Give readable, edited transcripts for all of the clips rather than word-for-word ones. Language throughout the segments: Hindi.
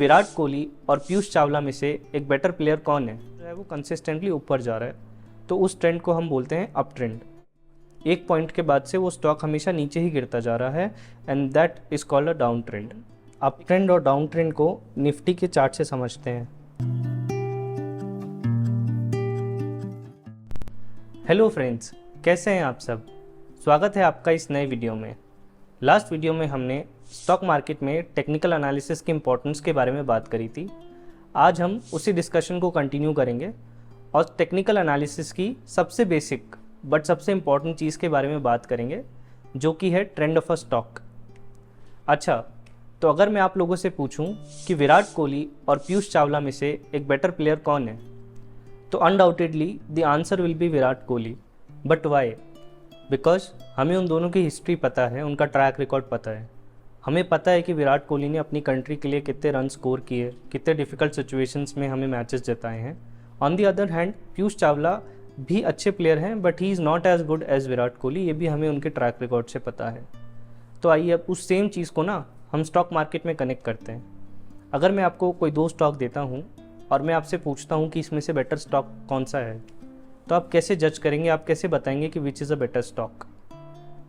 विराट कोहली और पीयूष चावला में से एक बेटर प्लेयर कौन है जो है वो कंसिस्टेंटली ऊपर जा रहा है, तो उस ट्रेंड को हम बोलते हैं अप ट्रेंड। एक पॉइंट के बाद से वो स्टॉक हमेशा नीचे ही गिरता जा रहा है and that is called a down trend. Up trend और डाउन ट्रेंड को निफ्टी के चार्ट से समझते हैं। हेलो फ्रेंड्स, कैसे हैं आप सब? स्वागत है आपका इस नए वीडियो में। लास्ट वीडियो में हमने स्टॉक मार्केट में टेक्निकल एनालिसिस की इंपॉर्टेंस के बारे में बात करी थी। आज हम उसी डिस्कशन को कंटिन्यू करेंगे और टेक्निकल एनालिसिस की सबसे बेसिक बट सबसे इम्पॉर्टेंट चीज़ के बारे में बात करेंगे, जो कि है ट्रेंड ऑफ अ स्टॉक। अच्छा, तो अगर मैं आप लोगों से पूछूं कि विराट कोहली और पीयूष चावला में से एक बेटर प्लेयर कौन है, तो undoubtedly the answer will be Virat Kohli. But why? Because हमें उन दोनों की हिस्ट्री पता है, उनका ट्रैक रिकॉर्ड पता है। हमें पता है कि विराट कोहली ने अपनी कंट्री के लिए कितने रन स्कोर किए, कितने डिफ़िकल्ट सिचुएशंस में हमें मैचेस जिताए हैं। On the other hand Piyush Chawla भी अच्छे प्लेयर हैं, but he is not as good as Virat Kohli. ये भी हमें उनके ट्रैक रिकॉर्ड से पता है। तो आइए अब उस सेम चीज़ को ना हम स्टॉक मार्केट में कनेक्ट करते हैं। अगर मैं आपको कोई दो स्टॉक देता हूँ और मैं आपसे पूछता हूँ कि इसमें से बेटर स्टॉक कौन सा है, तो आप कैसे जज करेंगे, आप कैसे बताएंगे कि which is a better stock?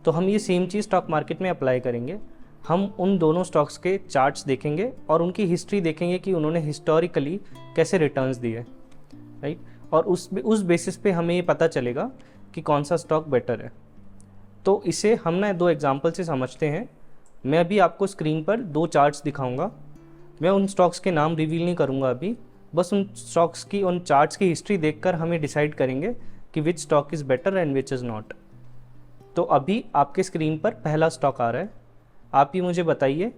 तो हम ये सेम चीज़ स्टॉक मार्केट में अप्लाई करेंगे। हम उन दोनों स्टॉक्स के चार्ट्स देखेंगे और उनकी हिस्ट्री देखेंगे कि उन्होंने हिस्टोरिकली कैसे रिटर्न्स दिए, राइट? और उस बेसिस पे हमें ये पता चलेगा कि कौन सा स्टॉक बेटर है। तो इसे हम ना दो एग्जांपल से समझते हैं। मैं अभी आपको स्क्रीन पर दो चार्ट्स दिखाऊंगा। मैं उन स्टॉक्स के नाम रिवील नहीं करूंगा अभी, बस उन स्टॉक्स की, उन चार्ट्स की हिस्ट्री देखकर हमें डिसाइड करेंगे कि विच stock is better and which is not. तो अभी आपके स्क्रीन पर पहला स्टॉक आ रहा है। आप ही मुझे बताइए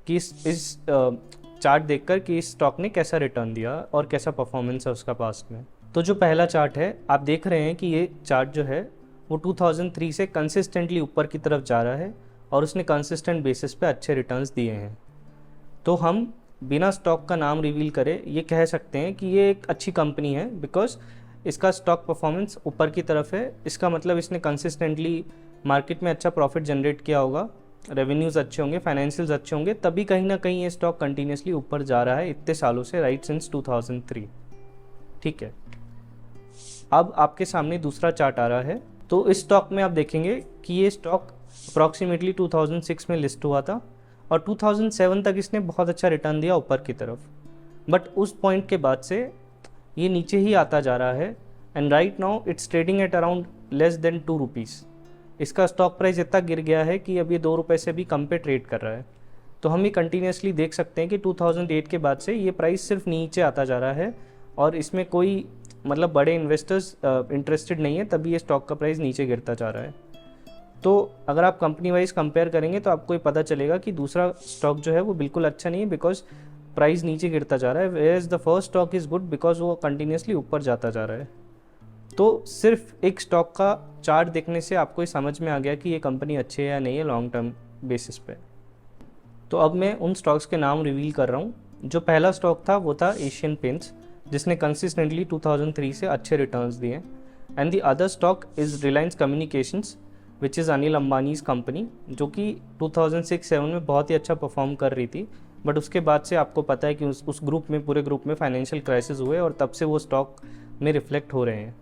कि इस चार्ट देखकर कि इस स्टॉक ने कैसा रिटर्न दिया और कैसा परफॉर्मेंस है उसका पास्ट में। तो जो पहला चार्ट है, आप देख रहे हैं कि ये चार्ट जो है वो 2003 से कंसिस्टेंटली ऊपर की तरफ जा रहा है और उसने कंसिस्टेंट बेसिस पे अच्छे रिटर्न्स दिए हैं। तो हम बिना स्टॉक का नाम रिवील करे ये कह सकते हैं कि ये एक अच्छी कंपनी है, बिकॉज इसका स्टॉक परफॉर्मेंस ऊपर की तरफ है। इसका मतलब इसने कंसिस्टेंटली मार्केट में अच्छा प्रॉफिट जनरेट किया होगा, रेवेन्यूज़ अच्छे होंगे, फाइनेंशियल्स अच्छे होंगे, तभी कहीं ना कहीं ये स्टॉक कंटिन्यूसली ऊपर जा रहा है इतने सालों से, राइट सिंस 2003। ठीक है, अब आपके सामने दूसरा चार्ट आ रहा है। तो इस स्टॉक में आप देखेंगे कि ये स्टॉक अप्रॉक्सीमेटली 2006 में लिस्ट हुआ था और 2007 तक इसने बहुत अच्छा रिटर्न दिया ऊपर की तरफ। बट उस पॉइंट के बाद से ये नीचे ही आता जा रहा है and right now it's trading at around less than 2 rupees. इसका स्टॉक प्राइस इतना गिर गया है कि अब ये 2 रुपये से भी कम पे ट्रेड कर रहा है। तो हम ये कंटिन्यूसली देख सकते हैं कि 2008 के बाद से ये प्राइस सिर्फ नीचे आता जा रहा है और इसमें कोई मतलब बड़े इन्वेस्टर्स इंटरेस्टेड नहीं है, तभी ये स्टॉक का प्राइस नीचे गिरता जा रहा है। तो अगर आप कंपनी वाइज कंपेयर करेंगे तो आपको ये पता चलेगा कि दूसरा स्टॉक जो है वो बिल्कुल अच्छा नहीं है, बिकॉज प्राइस नीचे गिरता जा रहा है, whereas the first stock is good because वो कंटिन्यूसली ऊपर जाता जा रहा है। तो सिर्फ एक स्टॉक का चार्ट देखने से आपको ये समझ में आ गया कि ये कंपनी अच्छी है या नहीं है लॉन्ग टर्म बेसिस पे। तो अब मैं उन स्टॉक्स के नाम रिवील कर रहा हूँ। जो पहला स्टॉक था वो था एशियन पेंट्स, जिसने कंसिस्टेंटली 2003 से अच्छे रिटर्न्स दिए। And the other stock is Reliance Communications which is Anil Ambani's company, जो कि 2006-07 में बहुत ही अच्छा परफॉर्म कर रही थी। बट उसके बाद से आपको पता है कि उस ग्रुप में, पूरे ग्रुप में फाइनेंशियल क्राइसिस हुए और तब से वो स्टॉक में रिफ्लेक्ट हो रहे हैं।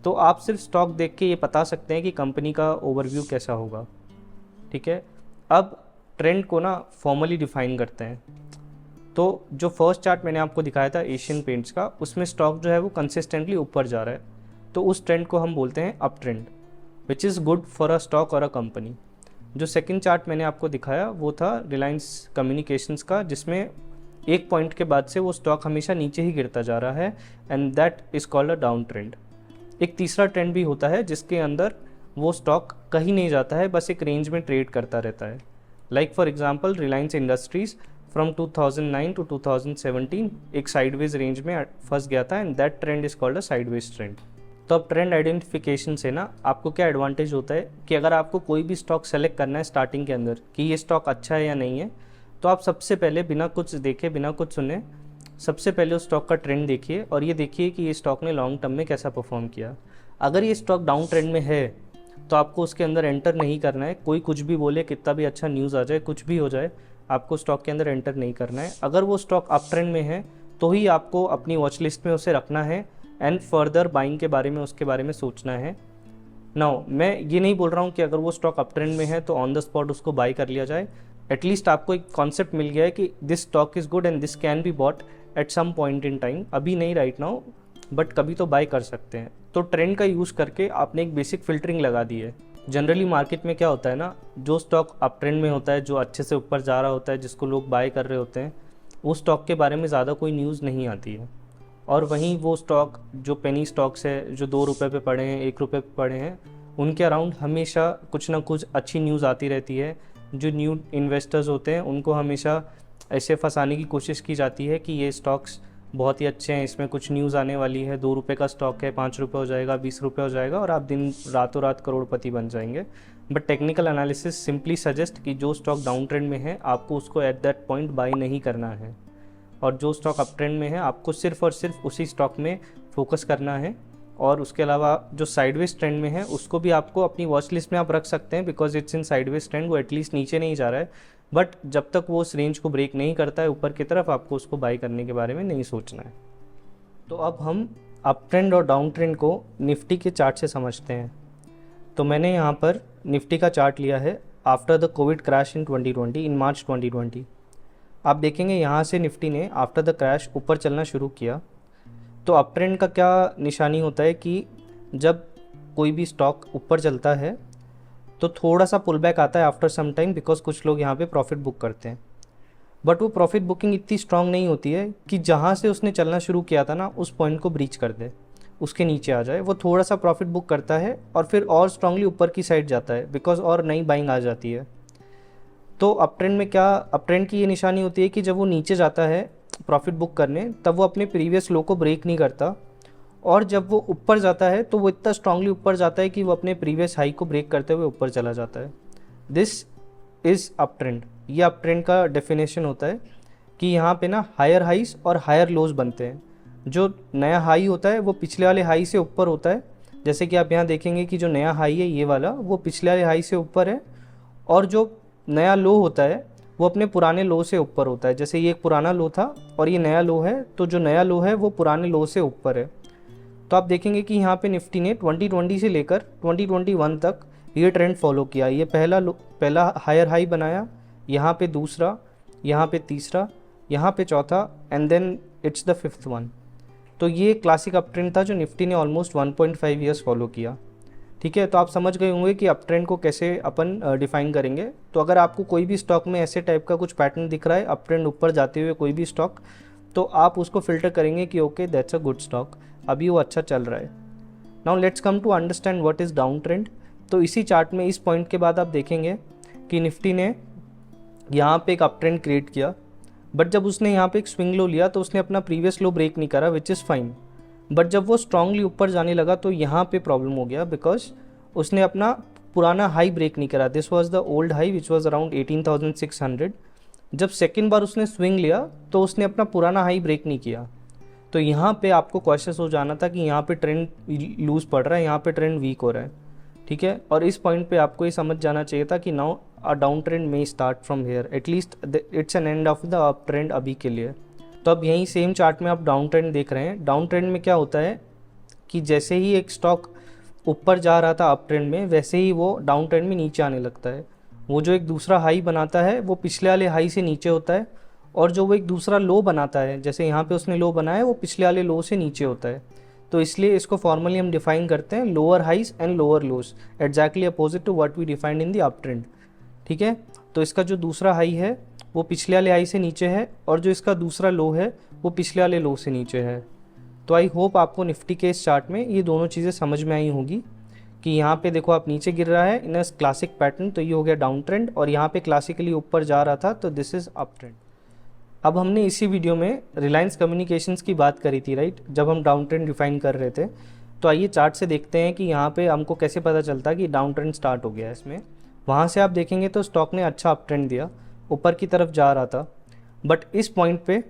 तो आप सिर्फ स्टॉक देख के ये बता सकते हैं कि कंपनी का ओवरव्यू कैसा होगा। ठीक है, अब ट्रेंड को ना फॉर्मली डिफाइन करते हैं। तो जो फर्स्ट चार्ट मैंने आपको दिखाया था एशियन पेंट्स का, उसमें स्टॉक जो है वो कंसिस्टेंटली ऊपर जा रहा है, तो उस ट्रेंड को हम बोलते हैं up trend, which is good for a stock और अ कंपनी। जो सेकंड चार्ट मैंने आपको दिखाया वो था रिलायंस कम्युनिकेशंस का, जिसमें एक पॉइंट के बाद से वो स्टॉक हमेशा नीचे ही गिरता जा रहा है and that is called a down trend. एक तीसरा ट्रेंड भी होता है जिसके अंदर वो स्टॉक कहीं नहीं जाता है, बस एक रेंज में ट्रेड करता रहता है। Like for example Reliance industries from 2009 to 2017 एक साइडवेज रेंज में फंस गया था and that trend is called a sideways trend. तो अब ट्रेंड आइडेंटिफिकेशन से ना आपको क्या एडवांटेज होता है कि अगर आपको कोई भी स्टॉक सेलेक्ट करना है स्टार्टिंग के अंदर कि ये स्टॉक अच्छा है या नहीं है, तो आप सबसे पहले बिना कुछ देखे, बिना कुछ सुने, सबसे पहले उस स्टॉक का ट्रेंड देखिए और ये देखिए कि ये स्टॉक ने लॉन्ग टर्म में कैसा परफॉर्म किया। अगर ये स्टॉक डाउन ट्रेंड में है तो आपको उसके अंदर एंटर नहीं करना है। कोई कुछ भी बोले, कितना भी अच्छा न्यूज़ आ जाए, कुछ भी हो जाए, आपको स्टॉक के अंदर एंटर नहीं करना है। अगर वो स्टॉक अप ट्रेंड में है तो ही आपको अपनी वॉच लिस्ट में उसे रखना है एंड फर्दर बाइंग के बारे में उसके बारे में सोचना है। नाउ मैं ये नहीं बोल रहा हूँ कि अगर वो स्टॉक अप ट्रेंड में है तो ऑन द स्पॉट उसको बाई कर लिया जाए। एटलीस्ट आपको एक कॉन्सेप्ट मिल गया है कि this stock is good and this can be bought at some point in time, अभी नहीं राइट नाउ बट कभी तो बाई कर सकते हैं। तो ट्रेंड का यूज़ करके आपने एक बेसिक फिल्टरिंग लगा दी है। जनरली मार्केट में क्या होता है ना, जो स्टॉक अप ट्रेंड में होता है, जो अच्छे से ऊपर जा रहा होता है, जिसको लोग बाय कर रहे होते हैं, उस स्टॉक के बारे में ज़्यादा कोई न्यूज़ नहीं आती है। और वहीं वो स्टॉक जो पेनी स्टॉक्स है, जो 2 रुपये पे पड़े हैं, 1 रुपये पे पड़े हैं, उनके अराउंड हमेशा कुछ ना कुछ अच्छी न्यूज़ आती रहती है। जो न्यू इन्वेस्टर्स होते हैं उनको हमेशा ऐसे फंसाने की कोशिश की जाती है कि ये स्टॉक्स बहुत ही अच्छे हैं, इसमें कुछ न्यूज़ आने वाली है, 2 रुपये का स्टॉक है, 5 रुपये हो जाएगा, 20 रुपये हो जाएगा और आप दिन रातों रात करोड़पति बन जाएंगे। But technical analysis simply suggest कि जो स्टॉक डाउन ट्रेंड में है आपको उसको एट दैट पॉइंट बाई नहीं करना है, और जो स्टॉक अप ट्रेंड में है आपको सिर्फ और सिर्फ उसी स्टॉक में फोकस करना है। और उसके अलावा जो साइडवेज ट्रेंड में है उसको भी आपको अपनी वॉच लिस्ट में आप रख सकते हैं, because it's in sideways trend, वो एटलीस्ट नीचे नहीं जा रहा है। बट जब तक वो उस रेंज को ब्रेक नहीं करता है ऊपर की तरफ, आपको उसको बाई करने के बारे में नहीं सोचना है। तो अब हम अप ट्रेंड और डाउन ट्रेंड को निफ्टी के चार्ट से समझते हैं। तो मैंने यहाँ पर निफ्टी का चार्ट लिया है after the Covid crash in 2020, इन मार्च 2020। आप देखेंगे यहाँ से निफ्टी ने आफ्टर द क्रैश ऊपर चलना शुरू किया। तो अप ट्रेंड का क्या निशानी होता है कि जब कोई भी स्टॉक ऊपर चलता है तो थोड़ा सा पुल बैक आता है आफ्टर सम टाइम, बिकॉज कुछ लोग यहाँ पे प्रॉफिट बुक करते हैं। बट वो प्रॉफिट बुकिंग इतनी स्ट्रांग नहीं होती है कि जहाँ से उसने चलना शुरू किया था ना उस पॉइंट को ब्रीच कर दे, उसके नीचे आ जाए। वो थोड़ा सा प्रॉफिट बुक करता है और फिर और स्ट्रांगली ऊपर की साइड जाता है, बिकॉज और नई बाइंग आ जाती है। तो अप ट्रेंड में क्या, अप ट्रेंड की ये निशानी होती है कि जब वो नीचे जाता है प्रॉफिट बुक करने, तब वो अपने प्रीवियस लो को ब्रेक नहीं करता, और जब वो ऊपर जाता है तो वो इतना स्ट्रांगली ऊपर जाता है कि वो अपने प्रीवियस हाई को ब्रेक करते हुए ऊपर चला जाता है। This is up trend. ये अप ट्रेंड का डेफिनेशन होता है कि यहाँ पे ना हायर हाइज और हायर लोज बनते हैं। जो नया हाई होता है वो पिछले वाले हाई से ऊपर होता है, जैसे कि आप यहाँ देखेंगे कि जो नया हाई है ये वाला, वो पिछले वाले हाई से ऊपर है, और जो नया लो होता है वो अपने पुराने लो से ऊपर होता है। जैसे ये एक पुराना लो था और ये नया लो है, तो जो नया लो है वो पुराने लो से ऊपर है। तो आप देखेंगे कि यहाँ पे निफ्टी ने 2020 से लेकर 2021 तक ये ट्रेंड फॉलो किया। ये पहला हायर हाई बनाया, यहाँ पे दूसरा, यहाँ पे तीसरा, यहाँ पे चौथा, and then it's the 5th one. तो ये क्लासिक अप ट्रेंड था जो निफ्टी ने ऑलमोस्ट 1.5 ईयर्स फॉलो किया। ठीक है, तो आप समझ गए होंगे कि अप ट्रेंड को कैसे अपन डिफाइन करेंगे। तो अगर आपको कोई भी स्टॉक में ऐसे टाइप का कुछ पैटर्न दिख रहा है, अप ट्रेंड ऊपर जाते हुए कोई भी स्टॉक, तो आप उसको फिल्टर करेंगे कि okay that's a good stock, अभी वो अच्छा चल रहा है। Now let's come to understand what is down trend. तो इसी चार्ट में इस पॉइंट के बाद आप देखेंगे कि निफ्टी ने यहाँ पे एक अप ट्रेंड क्रिएट किया, बट जब उसने यहाँ पे एक स्विंग लो लिया तो उसने अपना प्रीवियस लो ब्रेक नहीं करा, विच इज़ फाइन। बट जब वो स्ट्रांगली ऊपर जाने लगा तो यहाँ पे प्रॉब्लम हो गया, बिकॉज उसने अपना पुराना हाई ब्रेक नहीं करा। This was the old high which was around 18,600। जब सेकेंड बार उसने स्विंग लिया तो उसने अपना पुराना हाई ब्रेक नहीं किया। तो यहाँ पे आपको क्वेश्चन हो जाना था कि यहाँ पे ट्रेंड लूज पड़ रहा है, यहाँ पे ट्रेंड वीक हो रहा है। ठीक है, और इस पॉइंट पे आपको ये समझ जाना चाहिए था कि now a down trend may start from here, at least it's an end of the up trend अभी के लिए। तो अब यहीं सेम चार्ट में आप डाउन ट्रेंड देख रहे हैं। डाउन ट्रेंड में क्या होता है कि जैसे ही एक स्टॉक ऊपर जा रहा था अप ट्रेंड में, वैसे ही वो डाउन ट्रेंड में नीचे आने लगता है। वो जो एक दूसरा हाई बनाता है वो पिछले वाले हाई से नीचे होता है, और जो वो एक दूसरा लो बनाता है, जैसे यहाँ पे उसने लो बनाया है, वो पिछले वाले लो से नीचे होता है। तो इसलिए इसको फॉर्मली हम डिफाइन करते हैं lower highs and lower lows, exactly opposite to what we defined in the up trend. ठीक है, तो इसका जो दूसरा हाई है वो पिछले वाले हाई से नीचे है, और जो इसका दूसरा लो है वो पिछले वाले लो से नीचे है। तो आई होप आपको निफ्टी के इस चार्ट में ये दोनों चीज़ें समझ में आई होगी कि यहाँ पे देखो आप नीचे गिर रहा है इन अ क्लासिक पैटर्न, तो ये हो गया डाउन ट्रेंड, और यहाँ पे क्लासिकली ऊपर जा रहा था, तो दिस इज़ अप ट्रेंड। अब हमने इसी वीडियो में रिलायंस कम्युनिकेशंस की बात करी थी, राइट, जब हम डाउन ट्रेंड डिफाइन कर रहे थे। तो आइए चार्ट से देखते हैं कि यहाँ पे हमको कैसे पता चलता है कि डाउन ट्रेंड स्टार्ट हो गया है इसमें। वहाँ से आप देखेंगे तो स्टॉक ने अच्छा अप ट्रेंड दिया, ऊपर की तरफ जा रहा था, बट इस पॉइंट पे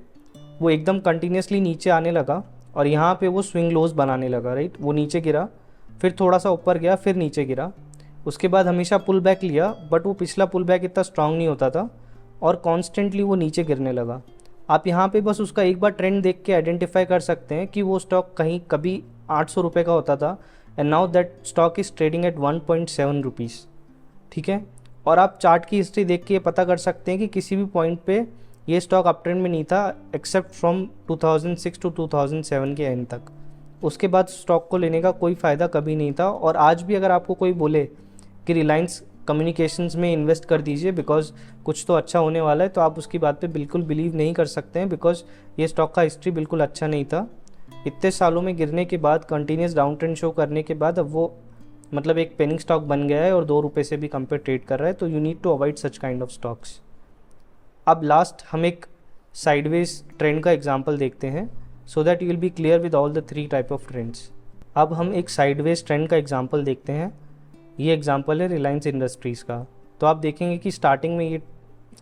वो एकदम कंटिन्यूसली नीचे आने लगा, और यहाँ पे वो स्विंग लोज बनाने लगा, राइट। वो नीचे गिरा, फिर थोड़ा सा ऊपर गया, फिर नीचे गिरा, उसके बाद हमेशा पुल बैक लिया, बट वो पिछला पुल बैक इतना स्ट्रांग नहीं होता था, और कॉन्स्टेंटली वो नीचे गिरने लगा। आप यहाँ पे बस उसका एक बार ट्रेंड देख के आइडेंटिफाई कर सकते हैं कि वो स्टॉक कहीं कभी 800 रुपये का होता था and now that stock is trading at 1.7 rupees. ठीक है, और आप चार्ट की हिस्ट्री देख के ये पता कर सकते हैं कि किसी भी पॉइंट पे ये स्टॉक अप ट्रेंड में नहीं था एक्सेप्ट फ्रॉम 2006 टू 2007 के एंड तक। उसके बाद स्टॉक को लेने का कोई फ़ायदा कभी नहीं था। और आज भी अगर आपको कोई बोले कि रिलायंस कम्युनिकेशंस में इन्वेस्ट कर दीजिए बिकॉज कुछ तो अच्छा होने वाला है, तो आप उसकी बात पे बिल्कुल बिलीव नहीं कर सकते हैं बिकॉज ये स्टॉक का हिस्ट्री बिल्कुल अच्छा नहीं था। इतने सालों में गिरने के बाद, कंटिन्यूस डाउन ट्रेंड शो करने के बाद अब वो मतलब एक पेनिंग स्टॉक बन गया है और 2 रुपये से भी कम पे ट्रेड कर रहा है। तो you need to avoid such kind of stocks. अब लास्ट हम एक साइडवेज ट्रेंड का एग्जांपल देखते हैं so that you will be clear with all the 3 type of trends. अब हम एक साइडवेज ट्रेंड का एग्जांपल देखते हैं। ये एग्जांपल है रिलायंस इंडस्ट्रीज़ का। तो आप देखेंगे कि स्टार्टिंग में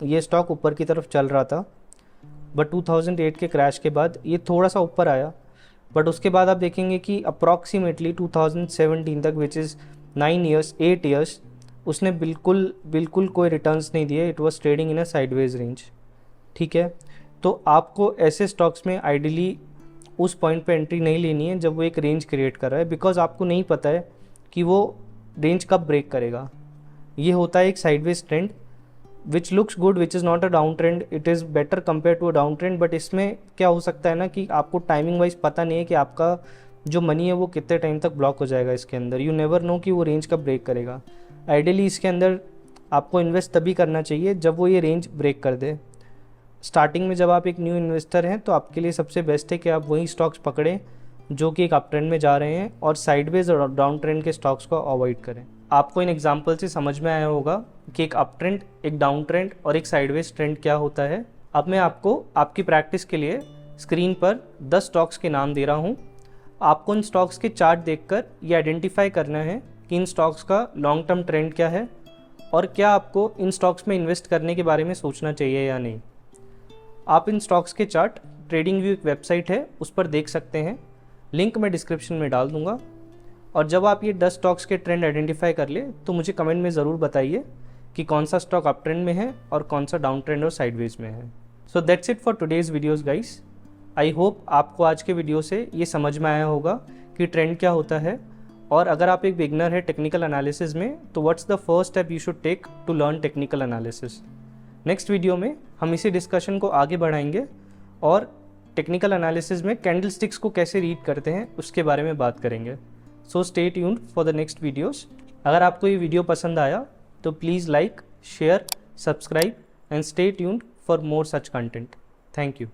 ये स्टॉक ऊपर की तरफ चल रहा था, बट 2008 के क्रैश के बाद ये थोड़ा सा ऊपर आया, बट उसके बाद आप देखेंगे कि अप्रॉक्सीमेटली 2017 तक, विच इज़ 8 ईयर्स, उसने बिल्कुल कोई रिटर्न्स नहीं दिए। It was trading in a sideways range. ठीक है, तो आपको ऐसे स्टॉक्स में आइडियली उस पॉइंट पे एंट्री नहीं लेनी है जब वो एक रेंज क्रिएट कर रहा है, बिकॉज आपको नहीं पता है कि वो रेंज कब ब्रेक करेगा। ये होता है एक sideways trend which looks good, which is not a down trend, it is better compare to a down trend. But इसमें क्या हो सकता है ना कि आपको टाइमिंग वाइज पता नहीं है कि आपका जो मनी है वो कितने टाइम तक ब्लॉक हो जाएगा इसके अंदर। यू नेवर नो कि वो रेंज कब ब्रेक करेगा। आइडियली इसके अंदर आपको इन्वेस्ट तभी करना चाहिए जब वो ये रेंज ब्रेक कर दे। स्टार्टिंग में जब आप एक न्यू इन्वेस्टर हैं तो आपके लिए सबसे बेस्ट है कि आप वही स्टॉक्स पकड़ें जो कि एक अप ट्रेंड में जा रहे हैं और साइडवेज और डाउन ट्रेंड के स्टॉक्स को अवॉइड करें। आपको इन एग्जांपल से समझ में आया होगा कि एक अप ट्रेंड, एक डाउन ट्रेंड और एक साइडवेज ट्रेंड क्या होता है। अब मैं आपको आपकी प्रैक्टिस के लिए स्क्रीन पर 10 स्टॉक्स के नाम दे रहा हूँ। आपको इन स्टॉक्स के चार्ट देखकर ये आइडेंटिफाई करना है कि इन स्टॉक्स का लॉन्ग टर्म ट्रेंड क्या है और क्या आपको इन स्टॉक्स में इन्वेस्ट करने के बारे में सोचना चाहिए या नहीं। आप इन स्टॉक्स के चार्ट ट्रेडिंग व्यू एक वेबसाइट है उस पर देख सकते हैं, लिंक मैं डिस्क्रिप्शन में डाल दूंगा। और जब आप ये 10 स्टॉक्स के ट्रेंड आइडेंटिफाई कर ले तो मुझे कमेंट में ज़रूर बताइए कि कौन सा स्टॉक अप ट्रेंड में है और कौन सा डाउन ट्रेंड और साइडवेज में है। So that's it for today's videos guys. I hope आपको आज के वीडियो से ये समझ में आया होगा कि ट्रेंड क्या होता है, और अगर आप एक बिगनर है टेक्निकल एनालिसिस में तो what's the first step you should take to learn technical analysis. Next video में हम इसी डिस्कशन को आगे बढ़ाएंगे और टेक्निकल एनालिसिस में कैंडलस्टिक्स को कैसे रीड करते हैं उसके बारे में बात करेंगे। So stay tuned for the next videos. अगर आपको ये वीडियो पसंद आया तो please like, share, subscribe and stay tuned for more such content. Thank you.